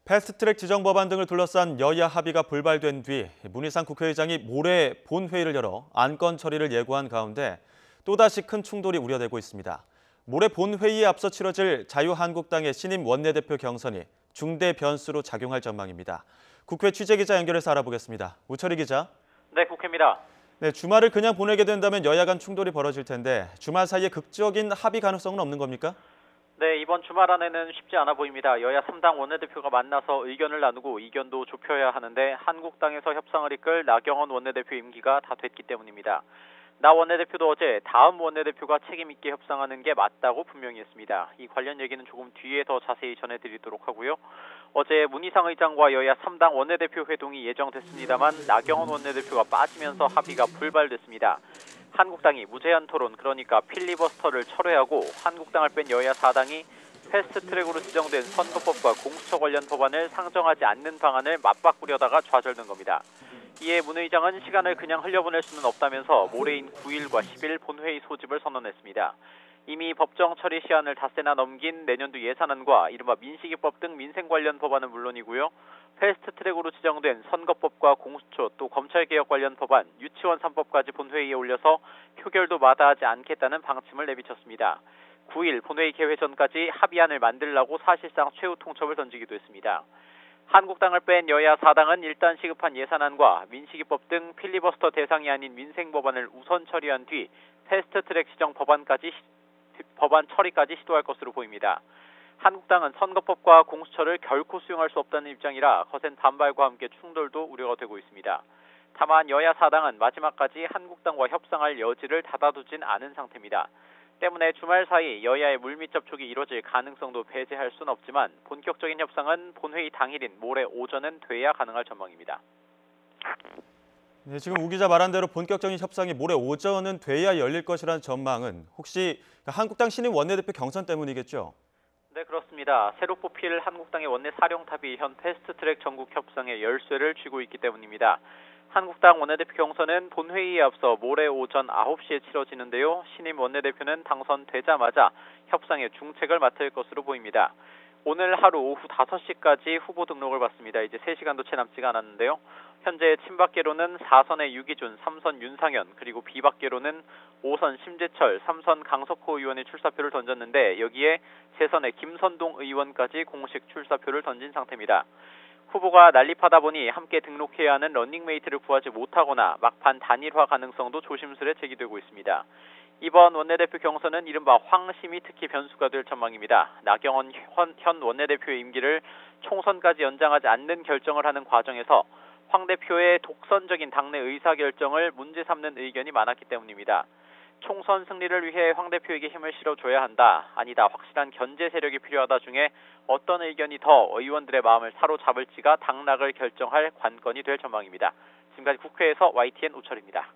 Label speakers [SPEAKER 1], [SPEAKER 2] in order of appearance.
[SPEAKER 1] 패스트트랙 지정 법안 등을 둘러싼 여야 합의가 불발된 뒤 문희상 국회의장이 모레 본회의를 열어 안건 처리를 예고한 가운데 또다시 큰 충돌이 우려되고 있습니다. 모레 본회의에 앞서 치러질 자유한국당의 신임 원내대표 경선이 중대 변수로 작용할 전망입니다. 국회 취재기자 연결해서 알아보겠습니다. 우철희 기자.
[SPEAKER 2] 네, 국회입니다.
[SPEAKER 1] 네, 주말을 그냥 보내게 된다면 여야 간 충돌이 벌어질 텐데 주말 사이에 극적인 합의 가능성은 없는 겁니까?
[SPEAKER 2] 네, 이번 주말 안에는 쉽지 않아 보입니다. 여야 3당 원내대표가 만나서 의견을 나누고 이견도 좁혀야 하는데 한국당에서 협상을 이끌 나경원 원내대표 임기가 다 됐기 때문입니다. 나 원내대표도 어제 다음 원내대표가 책임 있게 협상하는 게 맞다고 분명히 했습니다. 이 관련 얘기는 조금 뒤에 더 자세히 전해드리도록 하고요. 어제 문희상 의장과 여야 3당 원내대표 회동이 예정됐습니다만 나경원 원내대표가 빠지면서 합의가 불발됐습니다. 한국당이 무제한 토론, 그러니까 필리버스터를 철회하고 한국당을 뺀 여야 4당이 패스트트랙으로 지정된 선거법과 공수처 관련 법안을 상정하지 않는 방안을 맞바꾸려다가 좌절된 겁니다. 이에 문 의장은 시간을 그냥 흘려보낼 수는 없다면서 모레인 9일과 10일 본회의 소집을 선언했습니다. 이미 법정 처리 시한을 닷새나 넘긴 내년도 예산안과 이른바 민식이법 등 민생 관련 법안은 물론이고요. 패스트트랙으로 지정된 선거법과 공수처 또 검찰개혁 관련 법안, 유치원 3법까지 본회의에 올려서 표결도 마다하지 않겠다는 방침을 내비쳤습니다. 9일 본회의 개회 전까지 합의안을 만들라고 사실상 최후 통첩을 던지기도 했습니다. 한국당을 뺀 여야 4당은 일단 시급한 예산안과 민식이법 등 필리버스터 대상이 아닌 민생 법안을 우선 처리한 뒤 패스트트랙 지정 법안 처리까지 시도할 것으로 보입니다. 한국당은 선거법과 공수처를 결코 수용할 수 없다는 입장이라 거센 반발과 함께 충돌도 우려가 되고 있습니다. 다만 여야 4당은 마지막까지 한국당과 협상할 여지를 닫아두진 않은 상태입니다. 때문에 주말 사이 여야의 물밑 접촉이 이뤄질 가능성도 배제할 수는 없지만 본격적인 협상은 본회의 당일인 모레 오전은 돼야 가능할 전망입니다.
[SPEAKER 1] 네, 지금 우 기자 말한 대로 본격적인 협상이 모레 오전은 돼야 열릴 것이라는 전망은 혹시 한국당 신임 원내대표 경선 때문이겠죠?
[SPEAKER 2] 네, 그렇습니다. 새로 뽑힐 한국당의 원내 사령탑이 현 패스트트랙 전국 협상의 열쇠를 쥐고 있기 때문입니다. 한국당 원내대표 경선은 본회의에 앞서 모레 오전 9시에 치러지는데요. 신임 원내대표는 당선되자마자 협상의 중책을 맡을 것으로 보입니다. 오늘 하루 오후 5시까지 후보 등록을 받습니다. 이제 3시간도 채 남지가 않았는데요. 현재 친박계로는 4선의 유기준, 3선 윤상현, 그리고 비박계로는 5선 심재철, 3선 강석호 의원이 출사표를 던졌는데 여기에 3선의 김선동 의원까지 공식 출사표를 던진 상태입니다. 후보가 난립하다 보니 함께 등록해야 하는 러닝메이트를 구하지 못하거나 막판 단일화 가능성도 조심스레 제기되고 있습니다. 이번 원내대표 경선은 이른바 황심이 특히 변수가 될 전망입니다. 나경원 현 원내대표의 임기를 총선까지 연장하지 않는 결정을 하는 과정에서 황 대표의 독선적인 당내 의사결정을 문제 삼는 의견이 많았기 때문입니다. 총선 승리를 위해 황 대표에게 힘을 실어줘야 한다, 아니다, 확실한 견제 세력이 필요하다 중에 어떤 의견이 더 의원들의 마음을 사로잡을지가 당락을 결정할 관건이 될 전망입니다. 지금까지 국회에서 YTN 우철입니다.